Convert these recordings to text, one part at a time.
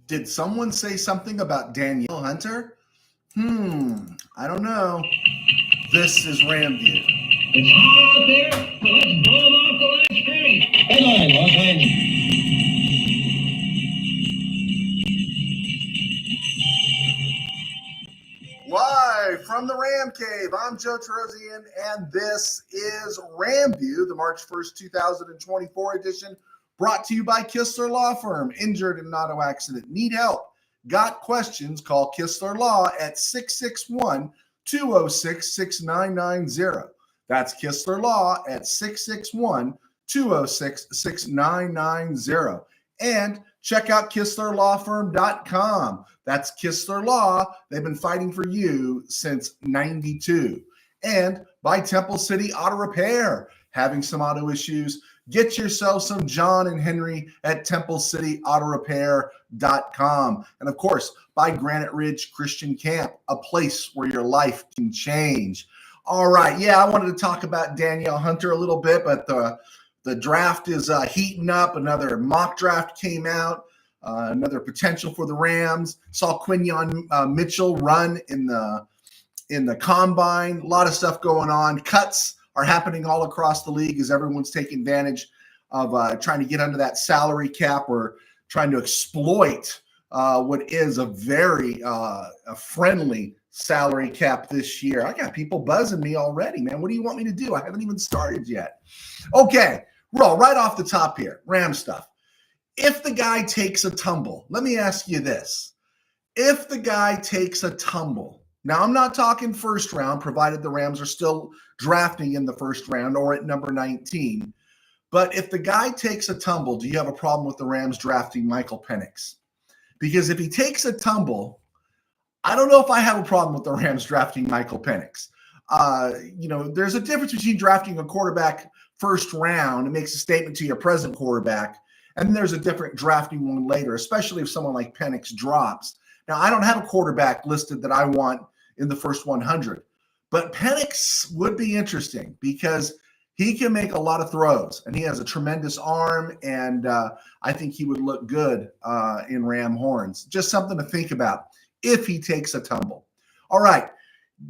Did someone say something about Danielle Hunter? I don't know. This is RamView. It's hot out there, so let's blow them off the last screen. Headline, Los Angeles. Live from the Ram Cave, I'm Joe Terosian, and this is RamView, the March 1st, 2024 edition, brought to you by Kistler Law Firm. Injured in an auto accident? Need help? Got questions? Call Kistler Law at 661-206-6990. That's Kistler Law at 661-206-6990. And check out KistlerLawFirm.com. That's Kistler Law. They've been fighting for you since '92. And by Temple City Auto Repair. Having some auto issues? Get yourself some John and Henry at TempleCityAutoRepair.com. And of course, by Granite Ridge Christian Camp, a place where your life can change. All right. Yeah, I wanted to talk about Danielle Hunter a little bit, but the draft is heating up. Another mock draft came out. Another potential for the Rams. Saw Quinyon Mitchell run in the combine. A lot of stuff going on. Cuts are happening all across the league as everyone's taking advantage of trying to get under that salary cap or trying to exploit what is a very friendly salary cap this year. I got people buzzing me already, man. What do you want me to do? I haven't even started yet. Okay, roll right off the top here. Ram stuff. If the guy takes a tumble, let me ask you this. If the guy takes a tumble, now I'm not talking first round, provided the Rams are still drafting in the first round or at number 19. But if the guy takes a tumble, do you have a problem with the Rams drafting Michael Penix? Because if he takes a tumble, I don't know if I have a problem with the Rams drafting Michael Penix. There's a difference between drafting a quarterback first round. It makes a statement to your present quarterback. And then there's a different drafting one later, especially if someone like Penix drops. Now, I don't have a quarterback listed that I want in the first 100. But Penix would be interesting because he can make a lot of throws, and he has a tremendous arm, and I think he would look good in Ram horns. Just something to think about if he takes a tumble. All right.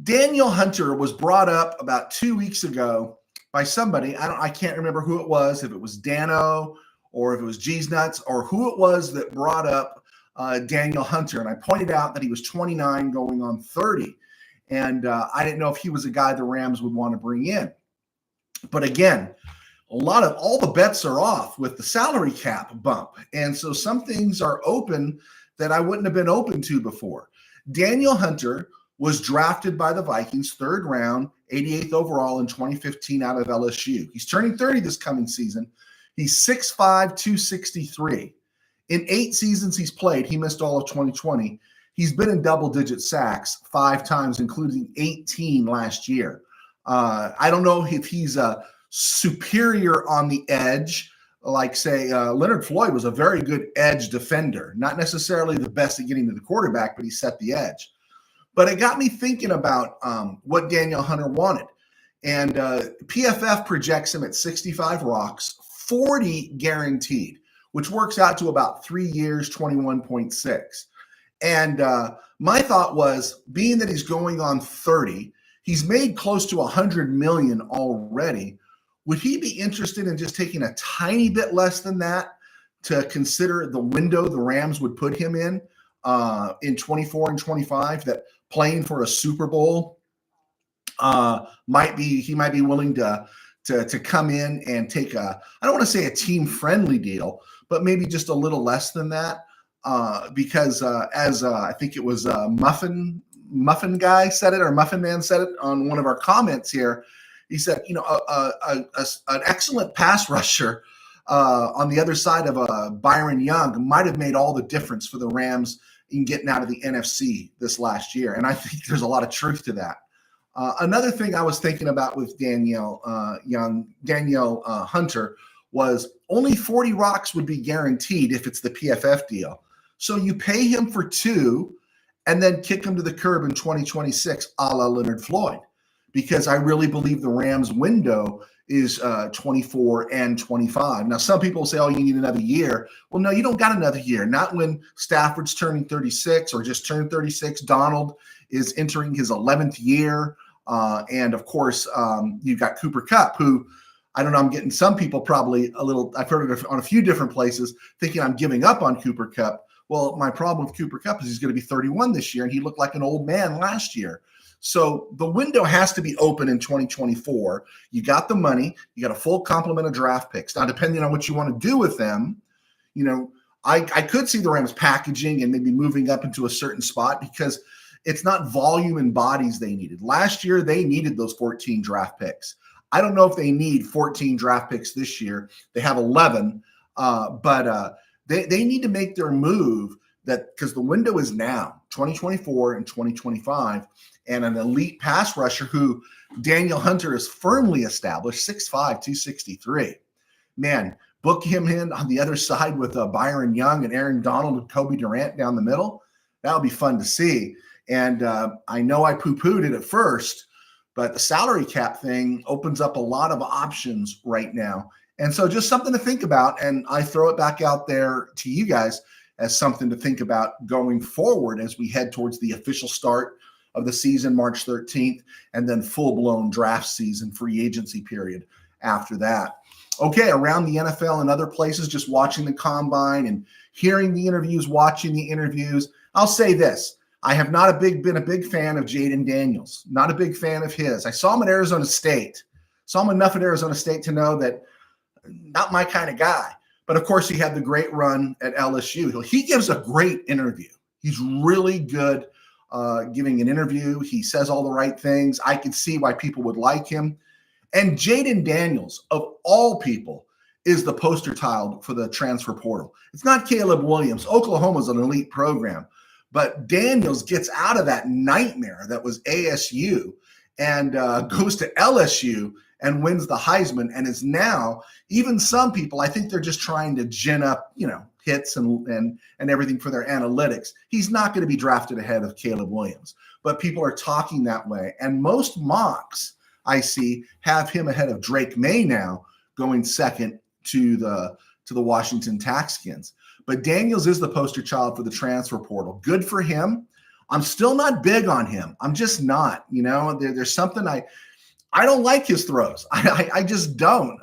Danielle Hunter was brought up about 2 weeks ago by somebody. I can't remember who it was, if it was Dano or if it was G's Nuts or who it was that brought up Danielle Hunter. And I pointed out that he was 29 going on 30. And I didn't know if he was a guy the Rams would want to bring in. But again, all the bets are off with the salary cap bump. And so some things are open that I wouldn't have been open to before. Danielle Hunter was drafted by the Vikings, third round, 88th overall in 2015 out of LSU. He's turning 30 this coming season. He's 6'5", 263. In 8 seasons he's played, he missed all of 2020. He's been in double-digit sacks 5 times, including 18 last year. I don't know if he's a superior on the edge, like, say, Leonard Floyd was a very good edge defender. Not necessarily the best at getting to the quarterback, but he set the edge. But it got me thinking about what Danielle Hunter wanted. And PFF projects him at 65 rocks, 40 guaranteed, which works out to about 3 years, 21.6. And my thought was, being that he's going on 30, he's made close to $100 million already. Would he be interested in just taking a tiny bit less than that to consider the window the Rams would put him in 24 and 25, that playing for a Super Bowl he might be willing to come in and take I don't want to say a team-friendly deal, but maybe just a little less than that. Because as I think it was Muffin Guy said it, or Muffin Man said it on one of our comments here. He said, an excellent pass rusher on the other side of Byron Young might have made all the difference for the Rams in getting out of the NFC this last year. And I think there's a lot of truth to that. Another thing I was thinking about with Danielle Hunter was only 40 rocks would be guaranteed if it's the PFF deal. So you pay him for 2 and then kick him to the curb in 2026, a la Leonard Floyd, because I really believe the Rams window is 24 and 25. Now, some people say, oh, you need another year. Well, no, you don't got another year. Not when Stafford's turning 36 or just turned 36. Donald is entering his 11th year. And, of course, you've got Cooper Kupp, who I don't know, I'm getting some people probably a little – I've heard it on a few different places thinking I'm giving up on Cooper Kupp. Well, my problem with Cooper Kupp is he's going to be 31 this year, and he looked like an old man last year. So the window has to be open in 2024. You got the money. You got a full complement of draft picks. Now, depending on what you want to do with them, you know, I could see the Rams packaging and maybe moving up into a certain spot because it's not volume and bodies they needed. Last year, they needed those 14 draft picks. I don't know if they need 14 draft picks this year. They have 11, but they need to make their move that because the window is now 2024 and 2025. And an elite pass rusher who Danielle Hunter is firmly established, 6'5", 263. Man, book him in on the other side with Byron Young and Aaron Donald and Kobe Durant down the middle. That would be fun to see. And I know I poo-pooed it at first, but the salary cap thing opens up a lot of options right now. And so just something to think about. And I throw it back out there to you guys as something to think about going forward as we head towards the official start of the season, March 13th, and then full-blown draft season, free agency period after that. Okay, around the NFL and other places, just watching the combine and hearing the interviews, watching the interviews. I'll say this. I have not been a big fan of Jaden Daniels. Not a big fan of his. I saw him at Arizona State. Saw him enough at Arizona State to know that not my kind of guy. But, of course, he had the great run at LSU. He gives a great interview. He's really good giving an interview. He says all the right things. I can see why people would like him. And Jaden Daniels, of all people, is the poster child for the transfer portal. It's not Caleb Williams. Oklahoma's an elite program. But Daniels gets out of that nightmare that was ASU and goes to LSU and wins the Heisman and is now, even some people, I think they're just trying to gin up, hits and everything for their analytics. He's not going to be drafted ahead of Caleb Williams, but people are talking that way. And most mocks I see have him ahead of Drake May now, going second to the Washington Texans. But Daniels is the poster child for the transfer portal. Good for him. I'm still not big on him. I'm just not. There's something I don't like his throws. I just don't.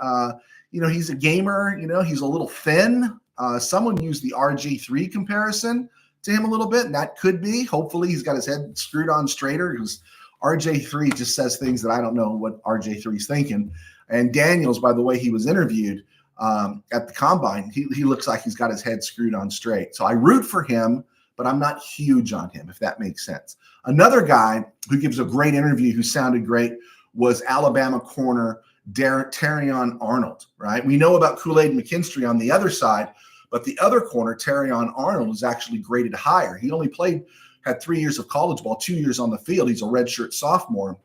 He's a gamer. He's a little thin. Someone used the RJ3 comparison to him a little bit, and that could be. Hopefully he's got his head screwed on straighter because RJ3 just says things that I don't know what RJ3 is thinking. And Daniels, by the way he was interviewed at the Combine, he looks like he's got his head screwed on straight. So I root for him, but I'm not huge on him, if that makes sense. Another guy who gives a great interview who sounded great was Alabama corner Terrion Arnold, right? We know about Kool-Aid McKinstry on the other side, but the other corner, Terrion Arnold, was actually graded higher. He only had 3 years of college ball, 2 years on the field. He's a redshirt sophomore,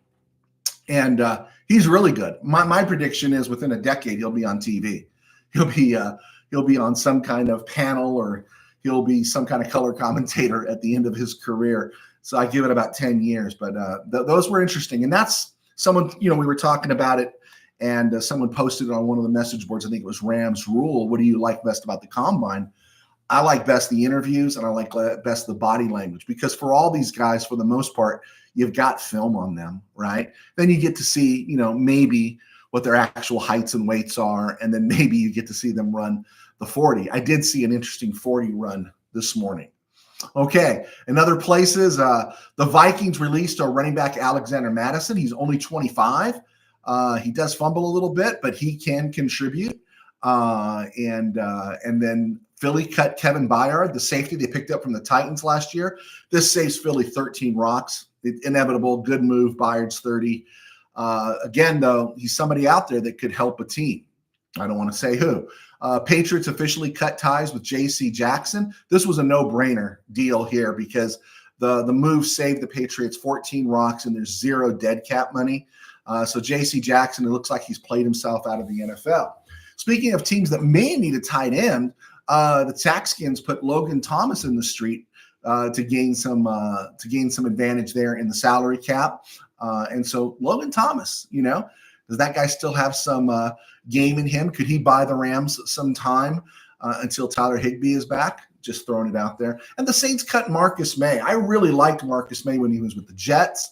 and he's really good. My prediction is within a decade he'll be on TV. He'll be on some kind of panel, or he'll be some kind of color commentator at the end of his career. So I give it about 10 years, but those were interesting. And that's someone, we were talking about it, and someone posted it on one of the message boards. I think it was Rams Rule. What do you like best about the Combine? I like best the interviews, and I like best the body language, because for all these guys, for the most part, you've got film on them, right? Then you get to see, maybe what their actual heights and weights are, and then maybe you get to see them run the 40. I did see an interesting 40 run this morning. Okay, in other places, the Vikings released our running back Alexander Madison. He's only 25. He does fumble a little bit, but he can contribute. And then Philly cut Kevin Byard, the safety they picked up from the Titans last year. This saves Philly 13 rocks. Inevitable, good move. Byard's 30. Again, though, he's somebody out there that could help a team. I don't want to say who. Patriots officially cut ties with J.C. Jackson. This was a no-brainer deal here because the move saved the Patriots 14 rocks and there's zero dead cap money. So J.C. Jackson, it looks like he's played himself out of the NFL. Speaking of teams that may need a tight end, the Texans put Logan Thomas in the street to gain some advantage there in the salary cap. And so Logan Thomas, the Does that guy still have some game in him? Could he buy the Rams some time until Tyler Higbee is back? Just throwing it out there. And the Saints cut Marcus May. I really liked Marcus May when he was with the Jets.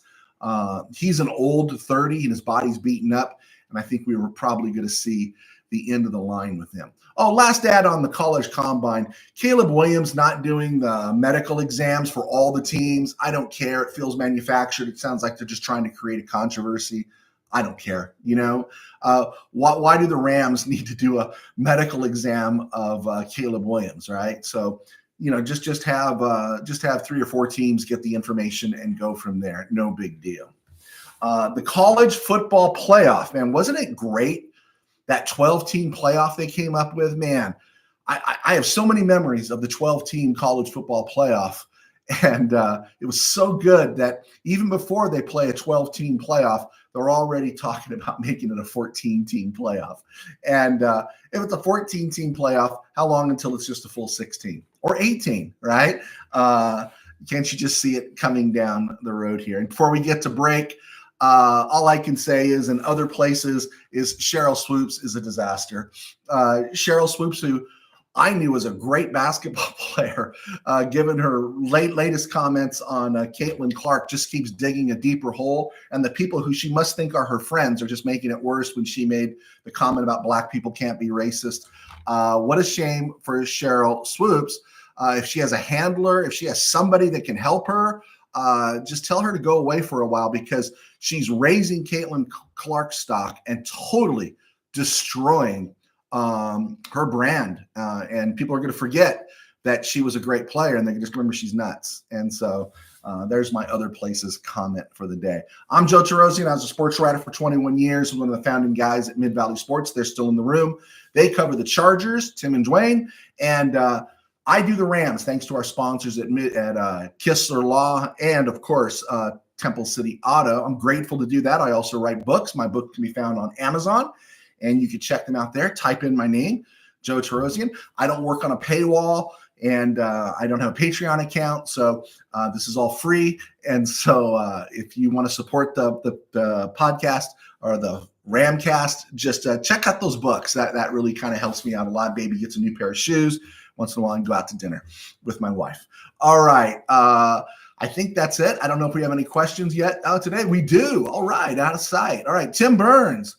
He's an old 30 and his body's beaten up. And I think we were probably going to see the end of the line with him. Oh, last ad on the college combine. Caleb Williams not doing the medical exams for all the teams. I don't care. It feels manufactured. It sounds like they're just trying to create a controversy. I don't care. Why do the Rams need to do a medical exam of Caleb Williams, right? So, just have 3 or 4 teams get the information and go from there. No big deal. The college football playoff, man, wasn't it great? That 12-team playoff they came up with, man, I have so many memories of the 12-team college football playoff. And it was so good that even before they play a 12-team playoff, they're already talking about making it a 14-team playoff. And if it's a 14-team playoff, how long until it's just a full 16 or 18, right? Can't you just see it coming down the road here? And before we get to break, all I can say is in other places is Cheryl Swoops is a disaster. Cheryl Swoops, who I knew was a great basketball player, given her latest comments on Caitlin Clark, just keeps digging a deeper hole. And the people who she must think are her friends are just making it worse when she made the comment about black people can't be racist. What a shame for Cheryl Swoops. If she has a handler, if she has somebody that can help her, just tell her to go away for a while, because she's raising Caitlin Clark's stock and totally destroying her brand. And people are going to forget that she was a great player, and they can just remember she's nuts. And so there's my other places comment for the day. I'm Joe Terosian. I was a sports writer for 21 years, one of the founding guys at Mid-Valley Sports. They're still in the room. They cover the Chargers, Tim and Dwayne, and I do the Rams, thanks to our sponsors at Kistler Law and, of course, Temple City Auto. I'm grateful to do that. I also write books. My book can be found on Amazon, and you can check them out there. Type in my name, Joe Terosian. I don't work on a paywall, and I don't have a Patreon account, so this is all free. And so if you want to support the podcast or the Ramcast, just check out those books. That really kind of helps me out a lot. Baby gets a new pair of shoes. Once in a while, I can go out to dinner with my wife. All right. I think that's it. I don't know if we have any questions yet today. We do. All right. Out of sight. All right. Tim Burns.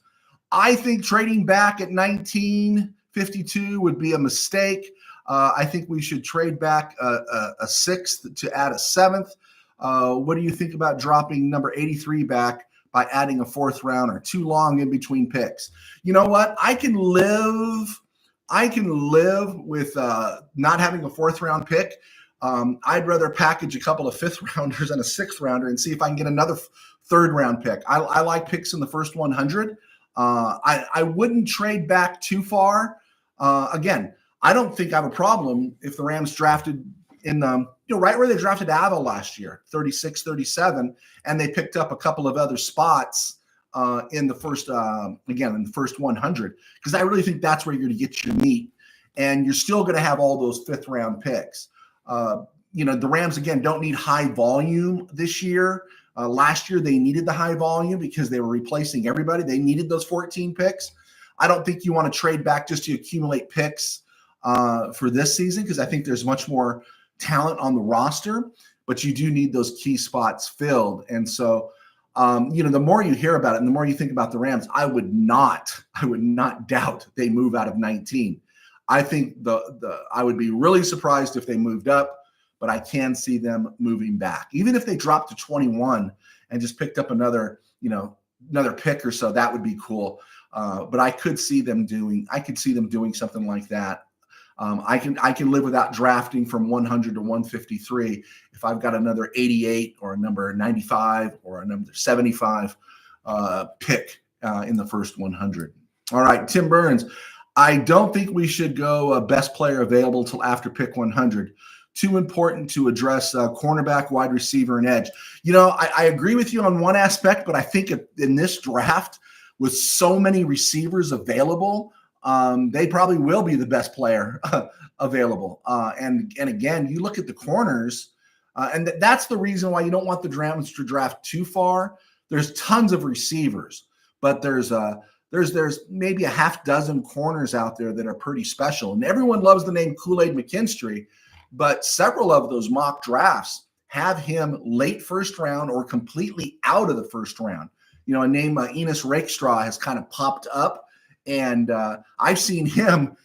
I think trading back at 1952 would be a mistake. I think we should trade back a 6th to add a 7th. What do you think about dropping number 83 back by adding a 4th rounder? Too long in between picks. You know what? I can live with not having a 4th round pick. I'd rather package a couple of 5th rounders and a 6th rounder and see if I can get another 3rd round pick. I like picks in the first 100. I wouldn't trade back too far. Again, I don't think I have a problem if the Rams drafted in the, right where they drafted Ava last year, 36, 37, and they picked up a couple of other spots in the first 100, because I really think that's where you're going to get your meat, and you're still going to have all those 5th round picks. The Rams, again, don't need high volume this year. Last year, they needed the high volume because they were replacing everybody. They needed those 14 picks. I don't think you want to trade back just to accumulate picks for this season, because I think there's much more talent on the roster, but you do need those key spots filled. And so, the more you hear about it and the more you think about the Rams, I would not doubt they move out of 19. I think I would be really surprised if they moved up, but I can see them moving back. Even if they dropped to 21 and just picked up another pick or so, that would be cool. But I could see them doing something like that. I can live without drafting from 100 to 153 if I've got another 88 or a number 95 or a number 75 pick in the first 100. All right, Tim Burns. I don't think we should go best player available till after pick 100. Too important to address cornerback, wide receiver, and edge. I agree with you on one aspect, but I think in this draft, with so many receivers available, they probably will be the best player available. And again, you look at the corners, and that's the reason why you don't want the Rams to draft too far. There's tons of receivers, but there's maybe a half dozen corners out there that are pretty special. And everyone loves the name Kool-Aid McKinstry, but several of those mock drafts have him late first round or completely out of the first round. A name Enos Rakestraw has kind of popped up, and I've seen him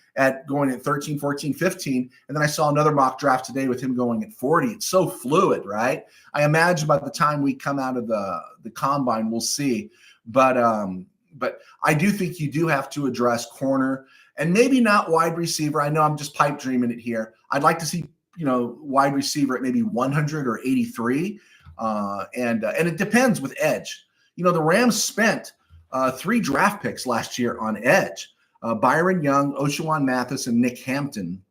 going at 13, 14, 15. And then I saw another mock draft today with him going at 40. It's so fluid, right? I imagine by the time we come out of the combine, we'll see. But I do think you do have to address corner and maybe not wide receiver. I know I'm just pipe dreaming it here. I'd like to see, wide receiver at maybe 100 or 83. And it depends with edge. The Rams spent 3 draft picks last year on edge. Byron Young, Oshawan Mathis, and Nick Hampton.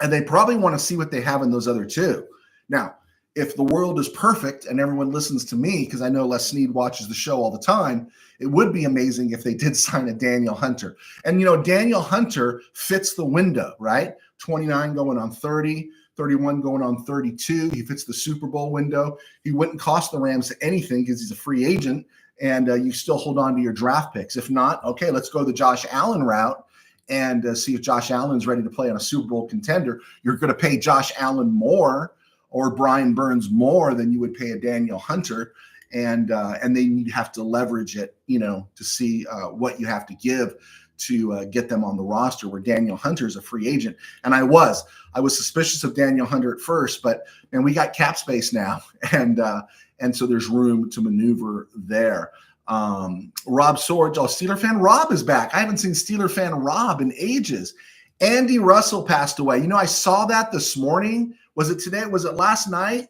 And they probably want to see what they have in those other 2. Now, if the world is perfect and everyone listens to me, because I know Les Snead watches the show all the time, it would be amazing if they did sign a Danielle Hunter. And, Danielle Hunter fits the window, right? 29 going on 30, 31 going on 32. He fits the Super Bowl window. He wouldn't cost the Rams anything because he's a free agent, and you still hold on to your draft picks. If not, okay, let's go the Josh Allen route and see if Josh Allen's ready to play on a Super Bowl contender. You're going to pay Josh Allen more or Brian Burns more than you would pay a Danielle Hunter, and then you have to leverage it, to see what you have to give to get them on the roster, where Danielle Hunter is a free agent. And I was suspicious of Danielle Hunter at first, but we got cap space now, and so there's room to maneuver there. Rob Sorge, Steeler fan Rob is back. I haven't seen Steeler fan Rob in ages. Andy Russell passed away. I saw that this morning. Was it today? Was it last night?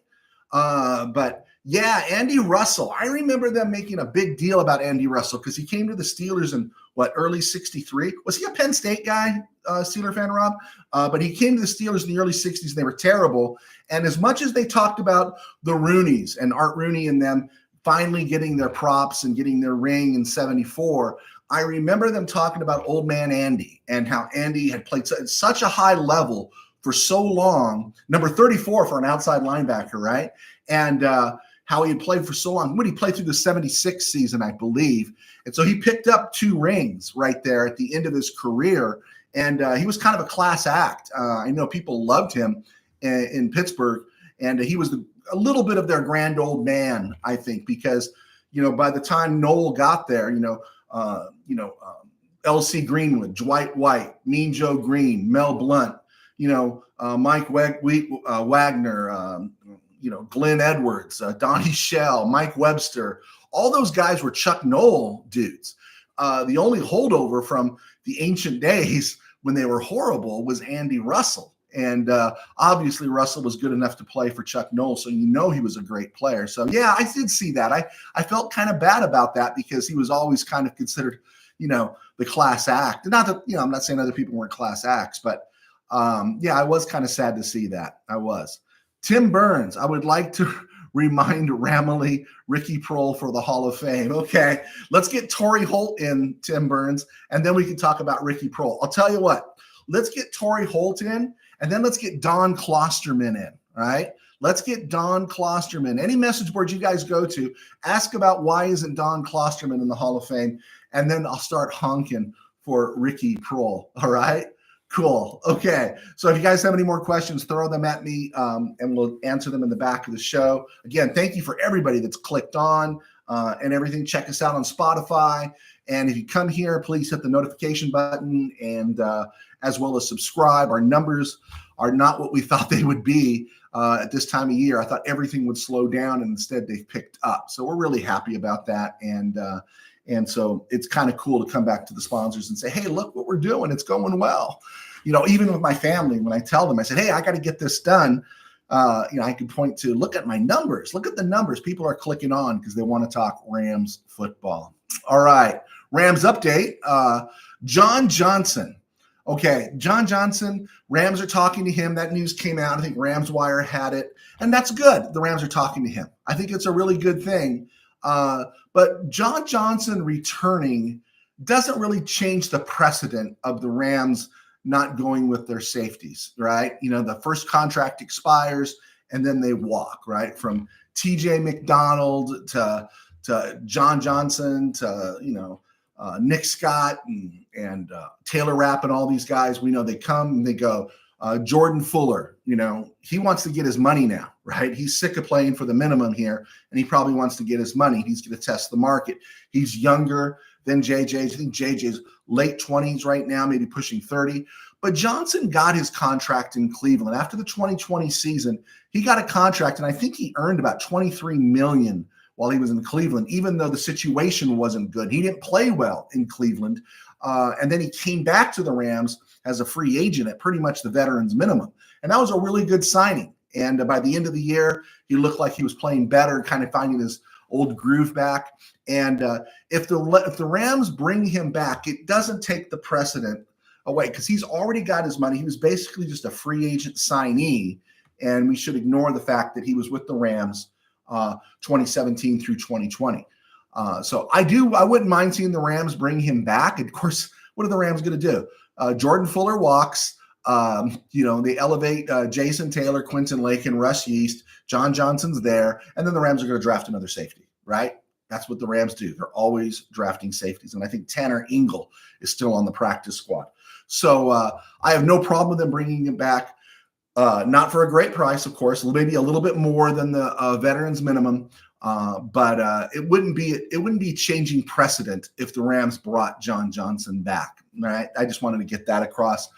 But yeah, Andy Russell. I remember them making a big deal about Andy Russell because he came to the Steelers in early '63. Was he a Penn State guy, Steeler fan Rob? But he came to the Steelers in the early '60s, and they were terrible. And as much as they talked about the Rooneys and Art Rooney and them finally getting their props and getting their ring in '74, I remember them talking about old man Andy and how Andy had played at such a high level for so long, number 34 for an outside linebacker, right? And how he had played for so long. When he played through the 76 season, I believe. And so he picked up 2 rings right there at the end of his career. And he was kind of a class act. I know people loved him in Pittsburgh. And he was a little bit of their grand old man, I think, because, by the time Noel got there, L.C. Greenwood, Dwight White, Mean Joe Green, Mel Blount, Mike Wagner, Glenn Edwards, Donnie Shell, Mike Webster, all those guys were Chuck Noll dudes. The only holdover from the ancient days when they were horrible was Andy Russell. And obviously Russell was good enough to play for Chuck Noll, so he was a great player. So yeah, I did see that. I felt kind of bad about that because he was always kind of considered, the class act. Not that, I'm not saying other people weren't class acts, but yeah, I was kind of sad to see that. I was. Tim Burns, I would like to remind Ramley, Ricky Prohl for the Hall of Fame. Okay, let's get Torrey Holt in, Tim Burns, and then we can talk about Ricky Prohl. I'll tell you what, let's get Torrey Holt in, and then let's get Don Klosterman in, all right? Let's get Don Klosterman. Any message board you guys go to, ask about why isn't Don Klosterman in the Hall of Fame, and then I'll start honking for Ricky Prohl, all right? Cool. Okay. So if you guys have any more questions, throw them at me and we'll answer them in the back of the show. Again, thank you for everybody that's clicked on and everything. Check us out on Spotify. And if you come here, please hit the notification button and as well as subscribe. Our numbers are not what we thought they would be at this time of year. I thought everything would slow down, and instead they've picked up. So we're really happy about that. And so it's kind of cool to come back to the sponsors and say, hey, look what we're doing. It's going well. Even with my family, when I tell them, I said, hey, I got to get this done. I can point to, look at my numbers. Look at the numbers. People are clicking on because they want to talk Rams football. All right. Rams update. John Johnson. Okay. John Johnson, Rams are talking to him. That news came out. I think Rams Wire had it. And that's good. The Rams are talking to him. I think it's a really good thing. But John Johnson returning doesn't really change the precedent of the Rams not going with their safeties, right? The first contract expires and then they walk, right? From TJ McDonald to to John Johnson to Nick Scott and Taylor Rapp and all these guys. We know they come and they go. Jordan Fuller, he wants to get his money now, right? He's sick of playing for the minimum here, and he probably wants to get his money. He's going to test the market. He's younger than JJ. I think JJ's late 20s right now, maybe pushing 30. But Johnson got his contract in Cleveland. After the 2020 season, he got a contract, and I think he earned about $23 million while he was in Cleveland, even though the situation wasn't good. He didn't play well in Cleveland. And then he came back to the Rams as a free agent at pretty much the veterans minimum. And that was a really good signing. And by the end of the year, he looked like he was playing better, kind of finding his old groove back. And if the Rams bring him back, it doesn't take the precedent away because he's already got his money. He was basically just a free agent signee. And we should ignore the fact that he was with the Rams 2017 through 2020. So I wouldn't mind seeing the Rams bring him back. Of course, what are the Rams going to do? Jordan Fuller walks. They elevate Jason Taylor, Quentin Lake, and Russ Yeast. John Johnson's there. And then the Rams are going to draft another safety, right? That's what the Rams do. They're always drafting safeties. And I think Tanner Engel is still on the practice squad. So I have no problem with them bringing him back. Not for a great price, of course, maybe a little bit more than the veterans minimum. But it wouldn't be changing precedent if the Rams brought John Johnson back. Right? I just wanted to get that across.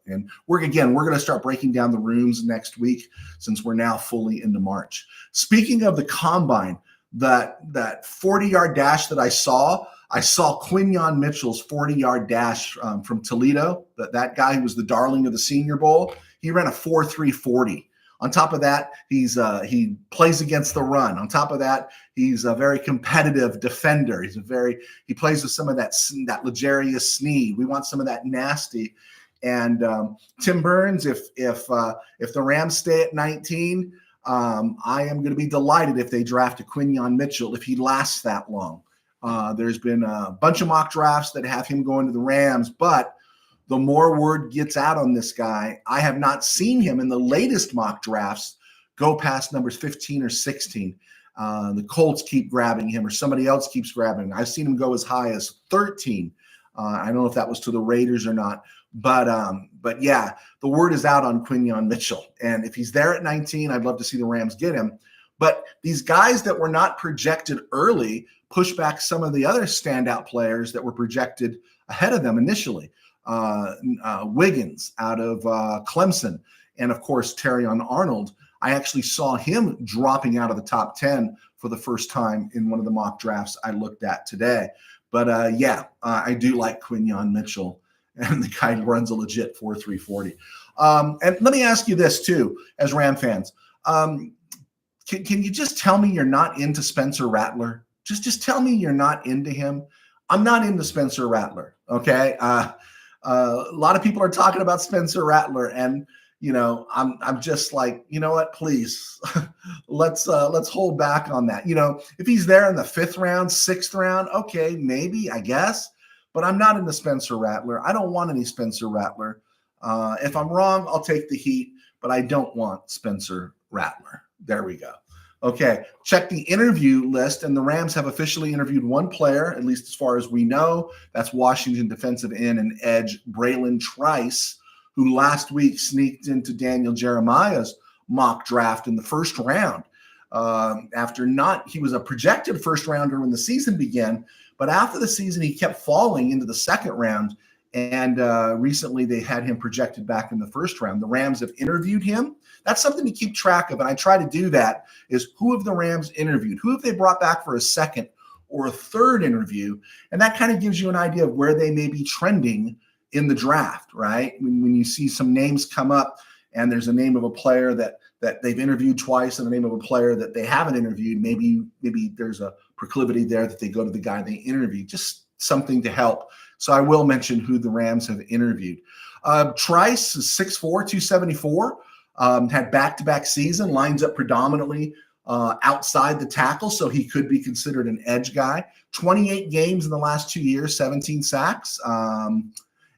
And we're going to start breaking down the rooms next week since we're now fully into March. Speaking of the combine, that 40-yard dash that I saw Quinyon Mitchell's 40-yard dash from Toledo. That guy who was the darling of the Senior Bowl. He ran a 4.340. On top of that, he plays against the run. On top of that, he's a very competitive defender. He plays with some of that L'Jarius Sneed. We want some of that nasty. And Tim Burns, if the Rams stay at 19, I am going to be delighted if they draft a Quinyon Mitchell if he lasts that long. There's been a bunch of mock drafts that have him going to the Rams, but the more word gets out on this guy, I have not seen him in the latest mock drafts go past numbers 15 or 16. The Colts keep grabbing him or somebody else keeps grabbing him. I've seen him go as high as 13. I don't know if that was to the Raiders or not, but yeah, the word is out on Quinyon Mitchell. And if he's there at 19, I'd love to see the Rams get him. But these guys that were not projected early push back some of the other standout players that were projected ahead of them initially. Wiggins out of Clemson, and of course, Terrion Arnold. I actually saw him dropping out of the top 10 for the first time in one of the mock drafts I looked at today. But I do like Quinyon Mitchell, and the guy runs a legit 4.340. And let me ask you this too, as Ram fans. Can you just tell me you're not into Spencer Rattler? Just tell me you're not into him. I'm not into Spencer Rattler, okay? A lot of people are talking about Spencer Rattler, and I'm just like, you know what? Please, let's hold back on that. If he's there in the 5th round, 6th round, okay, maybe, I guess. But I'm not into Spencer Rattler. I don't want any Spencer Rattler. If I'm wrong, I'll take the heat, but I don't want Spencer Rattler. There we go. Okay, check the interview list, and the Rams have officially interviewed one player, at least as far as we know. That's Washington defensive end and edge Braylon Trice, who last week sneaked into Daniel Jeremiah's mock draft in the 1st round. He was a projected 1st rounder when the season began, but after the season, he kept falling into the 2nd round, and recently they had him projected back in the 1st round. The Rams have interviewed him. That's something to keep track of, and I try to do that, is who have the Rams interviewed? Who have they brought back for a 2nd or a 3rd interview? And that kind of gives you an idea of where they may be trending in the draft, right? When you see some names come up and there's a name of a player that they've interviewed twice and the name of a player that they haven't interviewed, maybe there's a proclivity there that they go to the guy they interviewed, just something to help. So I will mention who the Rams have interviewed. Trice is 6'4", 274. Had back-to-back season, lines up predominantly outside the tackle, so he could be considered an edge guy. 28 games in the last 2 years, 17 sacks.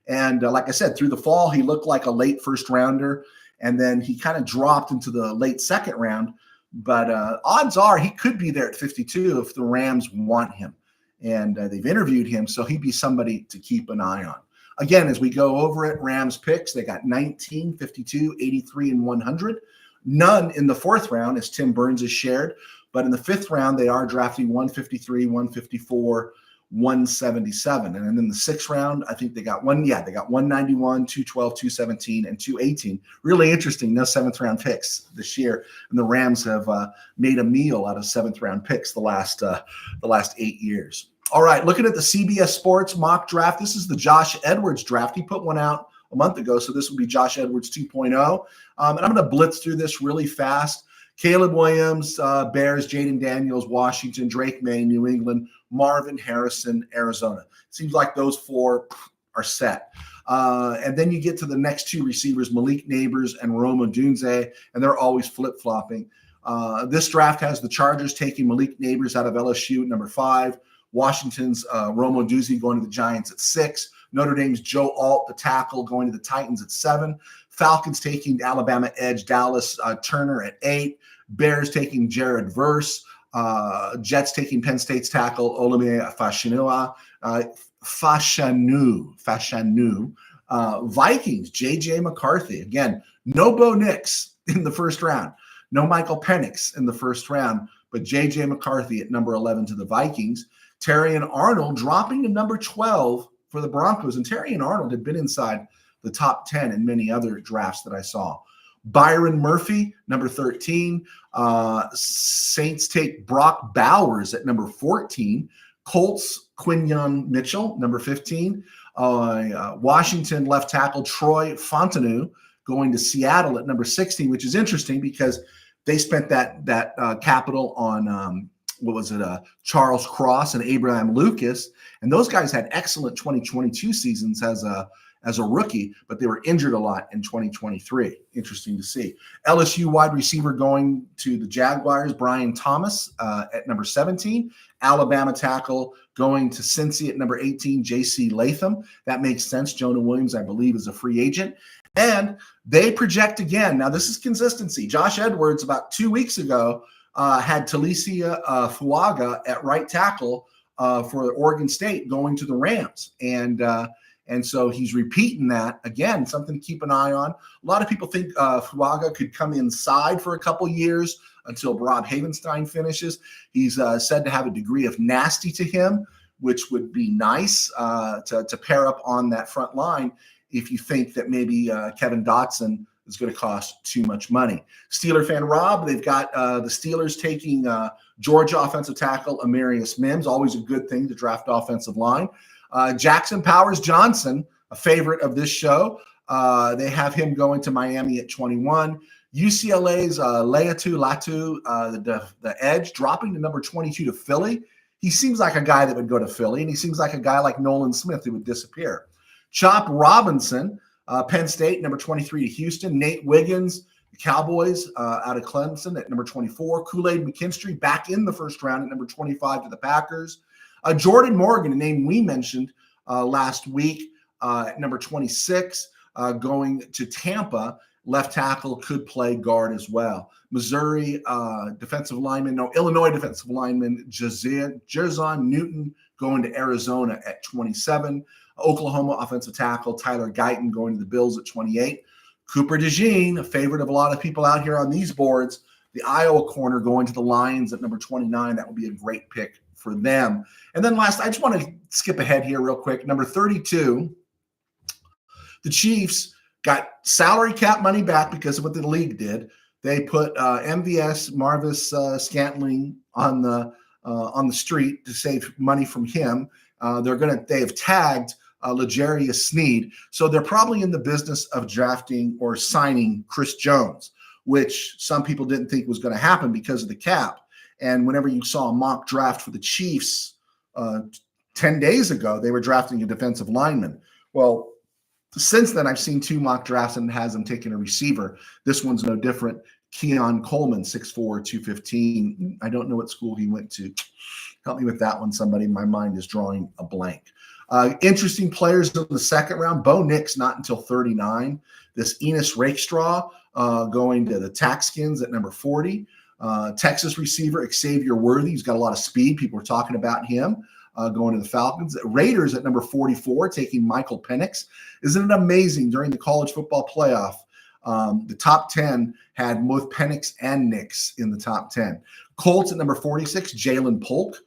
And like I said, through the fall, he looked like a late 1st rounder, and then he kind of dropped into the late 2nd round. But odds are he could be there at 52 if the Rams want him. And they've interviewed him, so he'd be somebody to keep an eye on. Again, as we go over it, Rams picks, they got 19, 52, 83, and 100. None in the fourth round, as Tim Burns has shared. But in the fifth round, they are drafting 153, 154, 177. And then in the sixth round, I think they got 191, 212, 217, and 218. Really interesting, no seventh round picks this year. And the Rams have made a meal out of seventh round picks the last 8 years. All right, looking at the CBS Sports mock draft, this is the Josh Edwards draft. He put one out a month ago, so this will be Josh Edwards 2.0. And I'm going to blitz through this really fast. Caleb Williams, Bears, Jaden Daniels, Washington, Drake May, New England, Marvin Harrison, Arizona. Seems like those four are set. And then you get to the next two receivers, Malik Neighbors and Roma Dunze, and they're always flip-flopping. This draft has the Chargers taking Malik Neighbors out of LSU at number 5, Washington's Roma Dunze going to the Giants at 6, Notre Dame's Joe Alt, the tackle, going to the Titans at 7, Falcons taking Alabama edge Dallas Turner at 8, Bears taking Jared Verse, Jets taking Penn State's tackle Olumide Fashanu. Vikings, J.J. McCarthy. Again, no Bo Nix in the first round. No Michael Penix in the first round, but J.J. McCarthy at number 11 to the Vikings. Terrion Arnold dropping to number 12 for the Broncos. And Terrion Arnold had been inside the top 10 in many other drafts that I saw. Byron Murphy, number 13. Saints take Brock Bowers at number 14. Colts, Quinyon Mitchell, number 15. Washington left tackle Troy Fontenot going to Seattle at number 16, which is interesting because they spent that capital on Charles Cross and Abraham Lucas, and those guys had excellent 2022 seasons as a rookie, but they were injured a lot in 2023. Interesting to see. LSU wide receiver going to the Jaguars, Brian Thomas at number 17. Alabama tackle going to Cincy at number 18, J.C. Latham. That makes sense. Jonah Williams, I believe, is a free agent. And they project again. Now, this is consistency. Josh Edwards, about 2 weeks ago, had Talicia Fuaga at right tackle for Oregon State going to the Rams. And so he's repeating that. Again, something to keep an eye on. A lot of people think Fuaga could come inside for a couple years until Rob Havenstein finishes. He's said to have a degree of nasty to him, which would be nice to pair up on that front line if you think that maybe Kevin Dotson is going to cost too much money. Steeler fan Rob, they've got the Steelers taking Georgia offensive tackle Amarius Mims. Always a good thing to draft offensive line. Jackson Powers Johnson, a favorite of this show. They have him going to Miami at 21. UCLA's Laiatu Latu, the edge, dropping to number 22 to Philly. He seems like a guy that would go to Philly, and he seems like a guy like Nolan Smith who would disappear. Chop Robinson, Penn State, number 23 to Houston. Nate Wiggins, the Cowboys out of Clemson at number 24. Kool-Aid McKinstry back in the first round at number 25 to the Packers. Jordan Morgan, a name we mentioned last week, at number 26, going to Tampa. Left tackle, could play guard as well. Missouri Illinois defensive lineman Jerzon Newton going to Arizona at 27. Oklahoma offensive tackle Tyler Guyton going to the Bills at 28. Cooper DeJean, a favorite of a lot of people out here on these boards, the Iowa corner going to the Lions at number 29. That would be a great pick for them. And then last, I just want to skip ahead here real quick. Number 32, the Chiefs got salary cap money back because of what the league did. They put MVS Marvis Scantling on the street to save money from him. They have tagged L'Jarius Sneed, so they're probably in the business of drafting or signing Chris Jones, which some people didn't think was going to happen because of the cap. And whenever you saw a mock draft for the Chiefs 10 days ago, they were drafting a defensive lineman. Well, since then, I've seen 2 mock drafts and it has them taking a receiver. This one's no different. Keon Coleman, 6'4", 215. I don't know what school he went to. Help me with that one, somebody. My mind is drawing a blank. Interesting players in the second round. Bo Nix, not until 39. This Enos Rakestraw going to the Taxkins at number 40. Texas receiver Xavier Worthy, he's got a lot of speed. People are talking about him going to the Falcons. Raiders at number 44, taking Michael Penix. Isn't it amazing? During the college football playoff, the top 10 had both Penix and Nix in the top 10. Colts at number 46, Jalen Polk.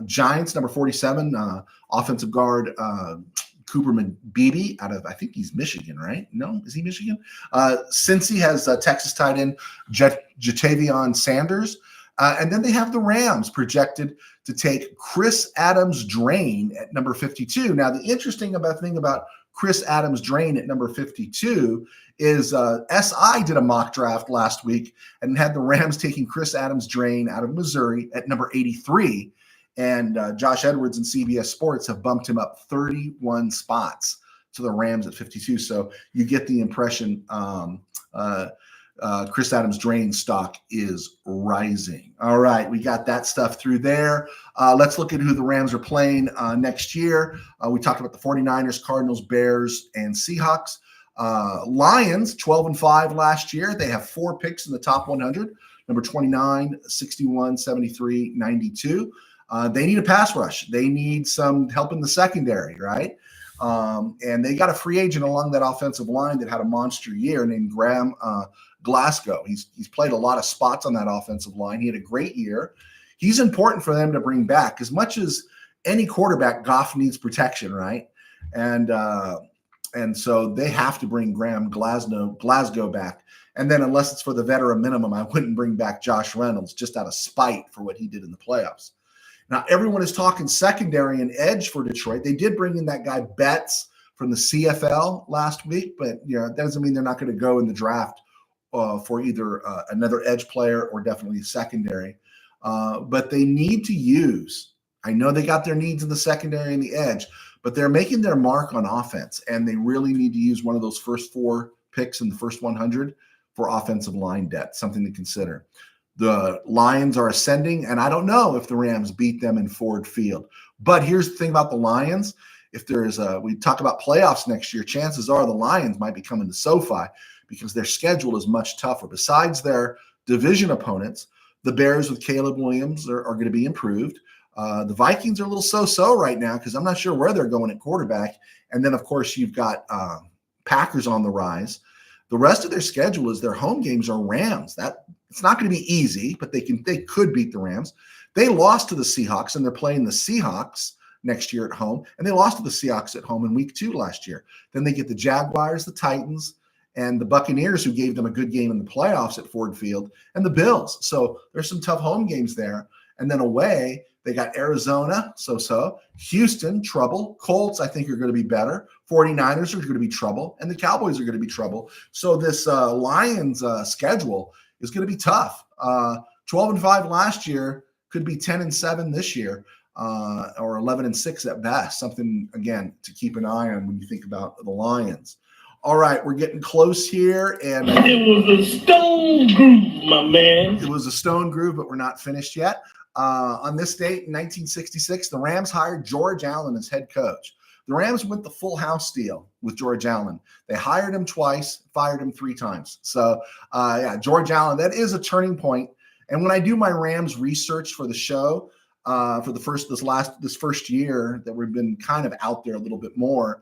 Giants, number 47, offensive guard Cooperman Beebe out of, I think he's Michigan, right? No, is he Michigan? Cincy has Texas tight end Jatavion Sanders. And then they have the Rams projected to take Chris Adams-Drain at number 52. Now, the interesting thing about Chris Adams-Drain at number 52 is SI did a mock draft last week and had the Rams taking Chris Adams-Drain out of Missouri at number 83. And Josh Edwards and CBS Sports have bumped him up 31 spots to the Rams at 52. So you get the impression Chris Adams-Drain's stock is rising. All right, we got that stuff through there. Let's look at who the Rams are playing next year. We talked about the 49ers, Cardinals, Bears, and Seahawks. Lions, 12-5 last year. They have 4 picks in the top 100, number 29, 61, 73, 92. They need a pass rush. They need some help in the secondary, right? And they got a free agent along that offensive line that had a monster year named Graham Glasgow. He's played a lot of spots on that offensive line. He had a great year. He's important for them to bring back. As much as any quarterback, Goff needs protection, right? And so they have to bring Graham Glasgow back. And then unless it's for the veteran minimum, I wouldn't bring back Josh Reynolds just out of spite for what he did in the playoffs. Now, everyone is talking secondary and edge for Detroit. They did bring in that guy Betts from the CFL last week, but that doesn't mean they're not going to go in the draft for either another edge player or definitely secondary. But they need to use, I know they got their needs in the secondary and the edge, but they're making their mark on offense, and they really need to use one of those first 4 picks in the first 100 for offensive line depth, something to consider. The Lions are ascending, and I don't know if the Rams beat them in Ford Field. But here's the thing about the Lions. If we talk about playoffs next year, chances are the Lions might be coming to SoFi because their schedule is much tougher. Besides their division opponents, the Bears with Caleb Williams are going to be improved. The Vikings are a little so-so right now because I'm not sure where they're going at quarterback. And then, of course, you've got Packers on the rise. The rest of their schedule is their home games are Rams. It's not going to be easy, but they could beat the Rams. They lost to the Seahawks, and they're playing the Seahawks next year at home. And they lost to the Seahawks at home in week 2 last year. Then they get the Jaguars, the Titans, and the Buccaneers, who gave them a good game in the playoffs at Ford Field, and the Bills. So there's some tough home games there. And then away, they got Arizona, so-so, Houston, trouble. Colts, I think, are going to be better. 49ers are going to be trouble, and the Cowboys are going to be trouble. So this Lions schedule is going to be tough. 12-5 last year, could be 10-7 this year, or 11-6 at best. Something, again, to keep an eye on when you think about the Lions. All right, we're getting close here. And it was a stone groove, my man. It was a stone groove, but we're not finished yet. On this date in 1966, the Rams hired George Allen as head coach. The Rams went the full house deal with George Allen. They hired him twice, fired him 3 times. So, George Allen, that is a turning point. And when I do my Rams research for the show, for this first year that we've been kind of out there a little bit more,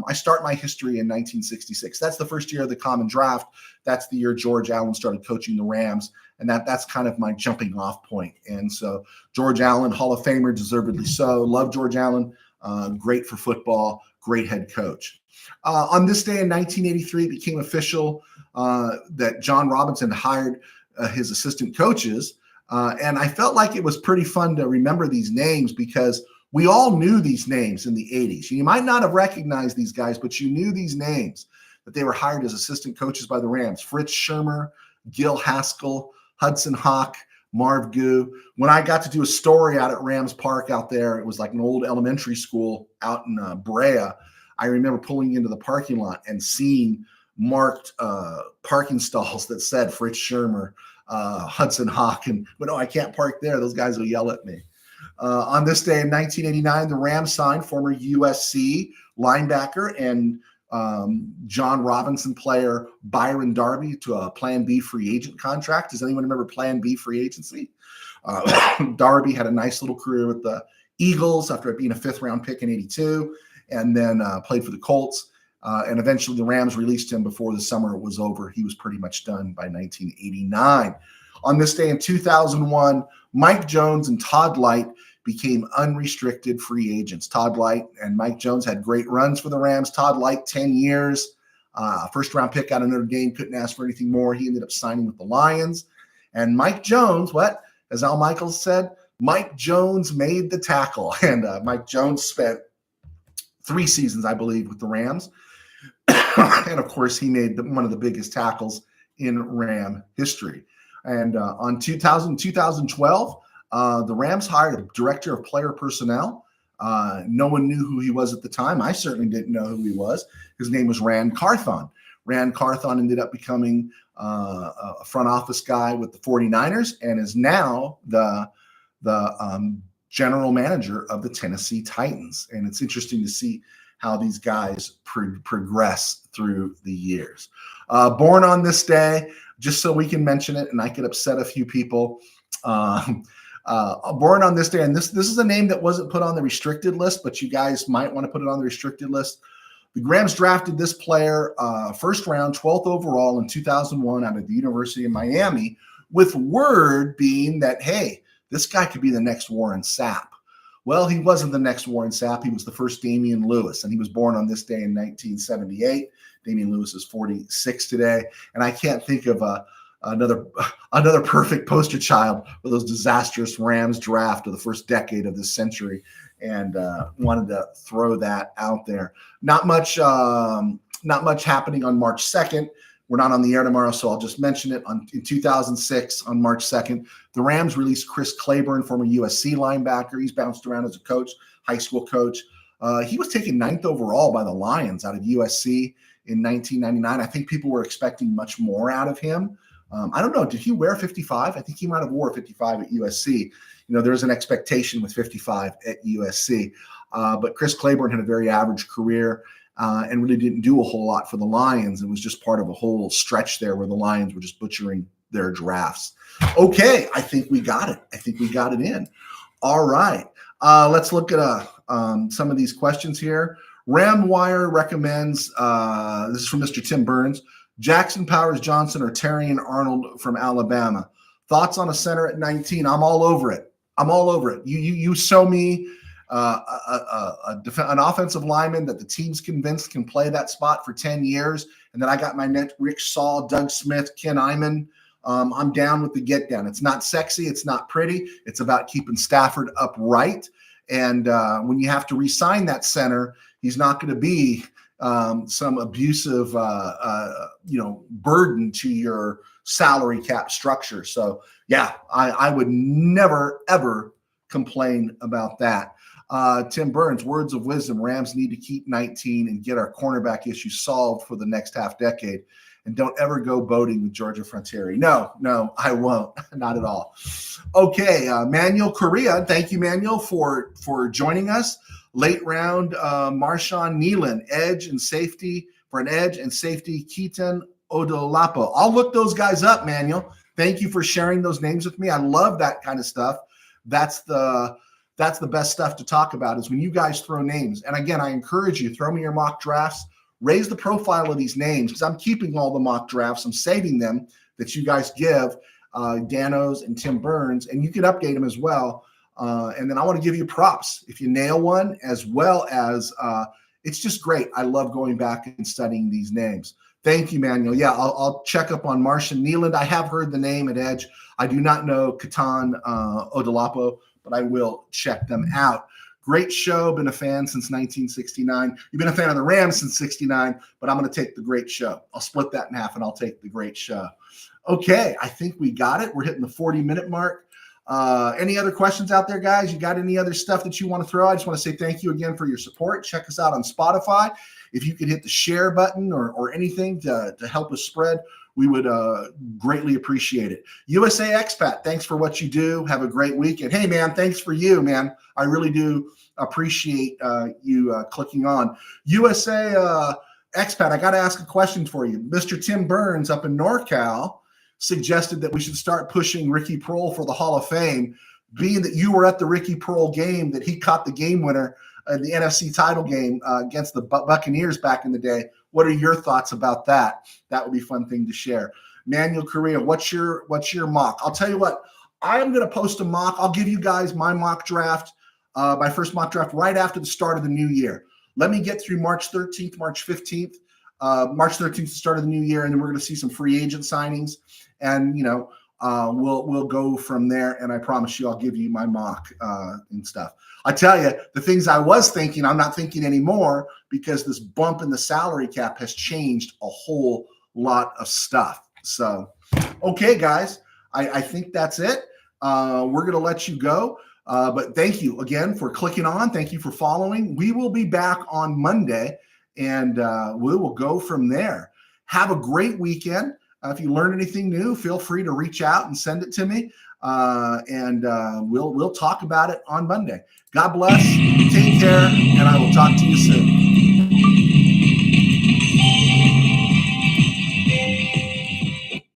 I start my history in 1966. That's the first year of the Common Draft. That's the year George Allen started coaching the Rams. And that's kind of my jumping off point. And so George Allen, Hall of Famer, deservedly so. Love George Allen. Great for football. Great head coach. On this day in 1983, it became official that John Robinson hired his assistant coaches. And I felt like it was pretty fun to remember these names because we all knew these names in the 80s. You might not have recognized these guys, but you knew these names, that they were hired as assistant coaches by the Rams. Fritz Schirmer, Gil Haskell, Hudson Hawk, Marv Goo. When I got to do a story out at Rams Park out there, it was like an old elementary school out in Brea. I remember pulling into the parking lot and seeing marked parking stalls that said Fritz Schirmer, Hudson Hawk, but no, I can't park there. Those guys will yell at me. On this day in 1989, the Rams signed former USC linebacker and John Robinson player Byron Darby to a Plan B free agent contract. Does anyone remember Plan B free agency? Darby had a nice little career with the Eagles after being a 5th-round pick in '82, and then played for the Colts. And eventually the Rams released him before the summer was over. He was pretty much done by 1989. On this day in 2001, Mike Jones and Todd Light became unrestricted free agents. Todd Light and Mike Jones had great runs for the Rams. Todd Light, 10 years, first-round pick out of Notre Dame, couldn't ask for anything more. He ended up signing with the Lions. And Mike Jones, as Al Michaels said, Mike Jones made the tackle. And Mike Jones spent 3 seasons, I believe, with the Rams. And, of course, he made one of the biggest tackles in Ram history. And on 2012, the Rams hired a director of player personnel. No one knew who he was at the time. I certainly didn't know who he was. His name was Rand Carthon. Rand Carthon ended up becoming a front office guy with the 49ers and is now the general manager of the Tennessee Titans. And it's interesting to see how these guys progress through the years. Born on this day, just so we can mention it, and I could upset a few people. Born on this day, and this is a name that wasn't put on the restricted list, but you guys might want to put it on the restricted list. The Rams drafted this player first round, 12th overall in 2001 out of the University of Miami, with word being that, hey, this guy could be the next Warren Sapp. Well, he wasn't the next Warren Sapp. He was the first Damian Lewis, and he was born on this day in 1978. Damian Lewis is 46 today, and I can't think of another perfect poster child for those disastrous Rams draft of the first decade of this century, and wanted to throw that out there. Not much happening on March 2nd. We're not on the air tomorrow, so I'll just mention it. In 2006, on March 2nd, the Rams released Chris Claiborne, former USC linebacker. He's bounced around as a coach, high school coach. He was taken 9th overall by the Lions out of USC in 1999. I think people were expecting much more out of him. I don't know. Did he wear 55? I think he might have wore 55 at USC. There's an expectation with 55 at USC. But Chris Claiborne had a very average career and really didn't do a whole lot for the Lions. It was just part of a whole stretch there where the Lions were just butchering their drafts. Okay, I think we got it. I think we got it in. All right. Let's look at some of these questions here. RamWire recommends, this is from Mr. Tim Burns, Jackson Powers Johnson or Terrion Arnold from Alabama. Thoughts on a center at 19? I'm all over it. I'm all over it. You show me an offensive lineman that the team's convinced can play that spot for 10 years, and then I got my next Rick Saul, Doug Smith, Ken Iman. I'm down with the get down. It's not sexy. It's not pretty. It's about keeping Stafford upright. And when you have to re-sign that center, he's not going to be some abusive, burden to your salary cap structure. So, yeah, I would never, ever complain about that. Tim Burns, words of wisdom. Rams need to keep 19 and get our cornerback issue solved for the next half decade. And don't ever go boating with Georgia Frontiere. No, I won't. Not at all. Okay, Manuel Correa. Thank you, Manuel, for joining us. Late round, Marshawn Nealon, edge and safety for an edge and safety, Keaton Odolapo. I'll look those guys up, Manuel. Thank you for sharing those names with me. I love that kind of stuff. That's the best stuff to talk about is when you guys throw names. And again, I encourage you, throw me your mock drafts, raise the profile of these names because I'm keeping all the mock drafts. I'm saving them that you guys give, Danos and Tim Burns, and you can update them as well. And then I want to give you props if you nail one, as well as it's just great. I love going back and studying these names. Thank you, Manuel. Yeah, I'll check up on Marshawn Nealon. I have heard the name at Edge. I do not know Keaton Odolapo, but I will check them out. Great show. Been a fan since 1969. You've been a fan of the Rams since 69, but I'm going to take the great show. I'll split that in half, and I'll take the great show. Okay, I think we got it. We're hitting the 40-minute mark. Any other questions out there, guys? You got any other stuff that you want to throw? I just want to say thank you again for your support. Check us out on Spotify. If you could hit the share button or anything to help us spread, we would greatly appreciate it. USA Expat, thanks for what you do. Have a great week. And hey, man, thanks for you, man. I really do appreciate you clicking on. USA Expat, I got to ask a question for you. Mr. Tim Burns up in NorCal suggested that we should start pushing Ricky Proehl for the Hall of Fame, being that you were at the Ricky Proehl game, that he caught the game winner in the NFC title game against the Buccaneers back in the day. What are your thoughts about that? That would be a fun thing to share. Manuel Correa, what's your mock? I'll tell you what, I am going to post a mock. I'll give you guys my mock draft, my first mock draft right after the start of the new year. Let me get through March 13th, March 15th. March 13th, the start of the new year, and then we're going to see some free agent signings. And, we'll go from there. And I promise you, I'll give you my mock and stuff. I tell you, the things I was thinking, I'm not thinking anymore because this bump in the salary cap has changed a whole lot of stuff. So, okay, guys, I think that's it. We're going to let you go. But thank you again for clicking on. Thank you for following. We will be back on Monday, and we will go from there. Have a great weekend. If you learn anything new, feel free to reach out and send it to me, and we'll talk about it on Monday. God bless. Take care, and I will talk to you soon.